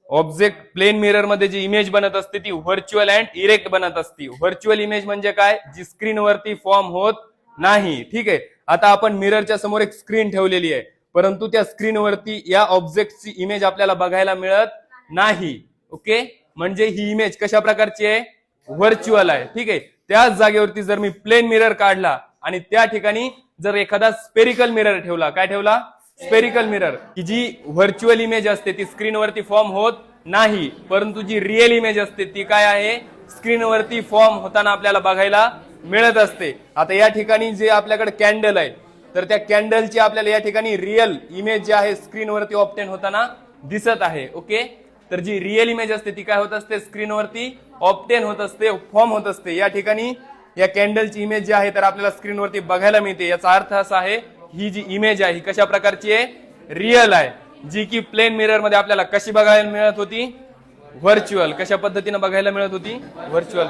Object plain mirror मध्ये जी image बनत असते ती व्हर्च्युअल अँड इरेक्ट बनत असते. व्हर्च्युअल इमेज म्हणजे काय, जी स्क्रीनवरती फॉर्म होत नाही. ठीक आहे, आता आपण मिररच्या समोर एक स्क्रीन ठेवलेली आहे, परंतु त्या स्क्रीनवरती या ऑब्जेक्टची इमेज आपल्याला बघायला मिळत नाही. ओके, म्हणजे ही इमेज कशा प्रकारची आहे, व्हर्च्युअल आहे. ठीक आहे, त्याच जागेवरती जर मी प्लेन मिरर काढला आणि त्या ठिकाणी जर एखादा स्पेरिकल मिरर ठेवला, काय ठेवला, स्पेरिकल मिरर, की जी व्हर्च्युअल इमेज असते ती स्क्रीनवरती फॉर्म होत नाही, परंतु जी रिअल इमेज असते ती काय आहे, स्क्रीनवरती फॉर्म होताना आपल्याला बघायला मिळत असते. आता या ठिकाणी जे आपल्याकडे कॅन्डल आहे, तर त्या कॅन्डलची आपल्याला या ठिकाणी रिअल इमेज जी आहे स्क्रीनवरती ऑब्टेन होताना दिसत आहे. ओके, तर जी रिअल इमेज असते ती काय होत असते, स्क्रीनवरती ऑब्टेन होत असते, फॉर्म होत असते. या ठिकाणी या कॅन्डलची इमेज जी आहे तर आपल्याला स्क्रीनवरती बघायला मिळते. याचा अर्थ असा आहे, ही जी इमेज आहे ही कशा प्रकारची आहे, रिअल आहे, जी की प्लेन मिरर मध्ये आपल्याला कशी बघायला मिळत होती, व्हर्च्युअल. कशा पद्धतीने बघायला मिळत होती, व्हर्च्युअल.